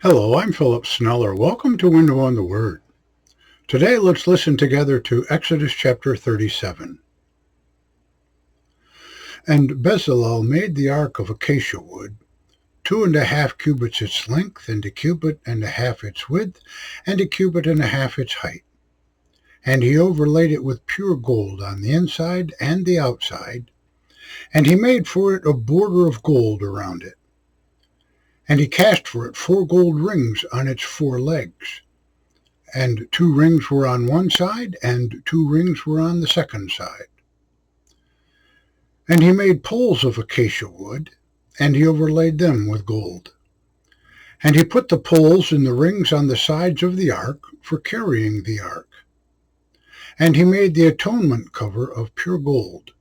Hello, I'm Philip Sneller. Welcome to Window on the Word. Today, let's listen together to Exodus chapter 37. And Bezalel made the ark of acacia wood, 2.5 cubits its length, and 1.5 cubits its width, and 1.5 cubits its height. And he overlaid it with pure gold on the inside and the outside, and he made for it a border of gold around it. And he cast for it 4 gold rings on its 4 legs, and 2 rings were on one side, and 2 rings were on the second side. And he made poles of acacia wood, and he overlaid them with gold. And he put the poles in the rings on the sides of the ark for carrying the ark. And he made the atonement cover of pure gold,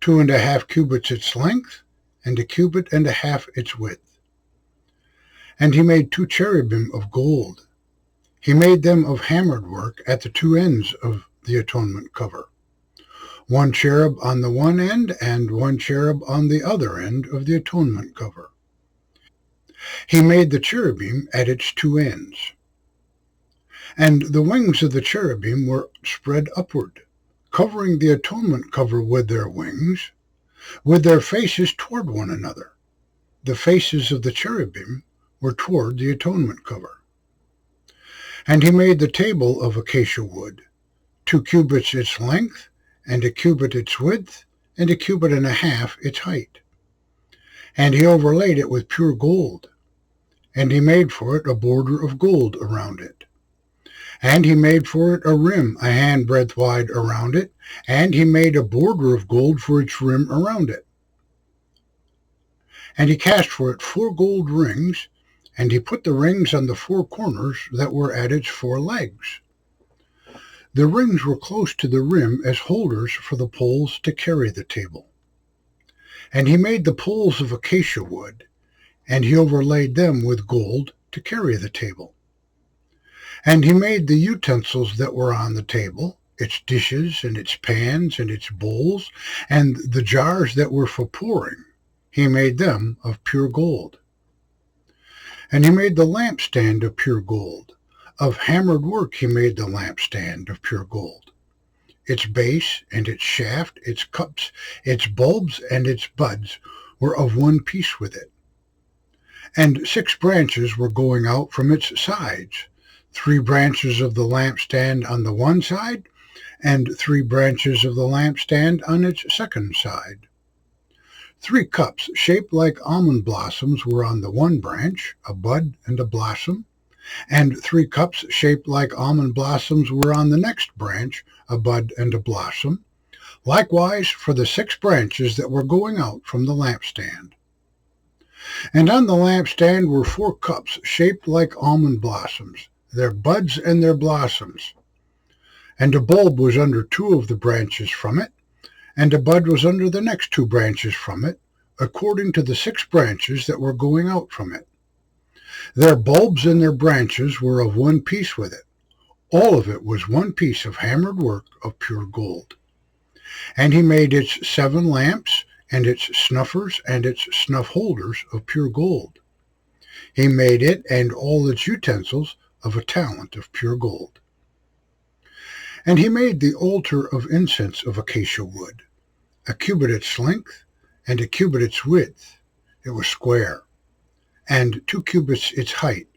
2.5 cubits its length, and 1.5 cubits its width. And he made 2 cherubim of gold. He made them of hammered work at the 2 ends of the atonement cover, 1 cherub on the one end and 1 cherub on the other end of the atonement cover. He made the cherubim at its 2 ends. And the wings of the cherubim were spread upward, covering the atonement cover with their wings, with their faces toward one another. The faces of the cherubim were toward the atonement cover. And he made the table of acacia wood, 2 cubits its length, and 1 cubit its width, and 1.5 cubits its height. And he overlaid it with pure gold, and he made for it a border of gold around it. And he made for it a rim 1 handbreadth wide around it, and he made a border of gold for its rim around it. And he cast for it 4 gold rings, and he put the rings on the 4 corners that were at its 4 legs. The rings were close to the rim as holders for the poles to carry the table. And he made the poles of acacia wood, and he overlaid them with gold to carry the table. And he made the utensils that were on the table, its dishes and its pans and its bowls, and the jars that were for pouring. He made them of pure gold. And he made the lampstand of pure gold. Of hammered work he made the lampstand of pure gold. Its base and its shaft, its cups, its bulbs, and its buds were of one piece with it. And 6 branches were going out from its sides, 3 branches of the lampstand on the one side, and 3 branches of the lampstand on its second side. 3 cups shaped like almond blossoms were on the one branch, a bud and a blossom, and 3 cups shaped like almond blossoms were on the next branch, a bud and a blossom, likewise for the 6 branches that were going out from the lampstand. And on the lampstand were 4 cups shaped like almond blossoms, their buds and their blossoms. And a bulb was under 2 of the branches from it, and a bud was under the next 2 branches from it, according to the 6 branches that were going out from it. Their bulbs and their branches were of one piece with it. All of it was one piece of hammered work of pure gold. And he made its 7 lamps, and its snuffers, and its snuff holders of pure gold. He made it and all its utensils of a talent of pure gold. And he made the altar of incense of acacia wood, 1 cubit its length, and 1 cubit its width. It was square, and 2 cubits its height.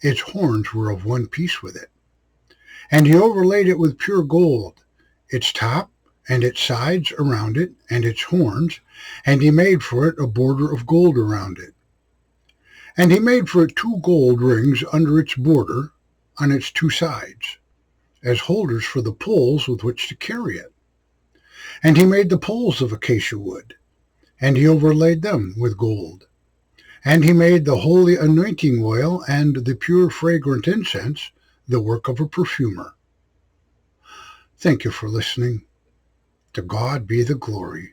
Its horns were of one piece with it. And he overlaid it with pure gold, its top and its sides around it, and its horns, and he made for it a border of gold around it. And he made for it 2 gold rings under its border on its 2 sides, as holders for the poles with which to carry it. And he made the poles of acacia wood, and he overlaid them with gold. And he made the holy anointing oil and the pure fragrant incense, the work of a perfumer. Thank you for listening. To God be the glory.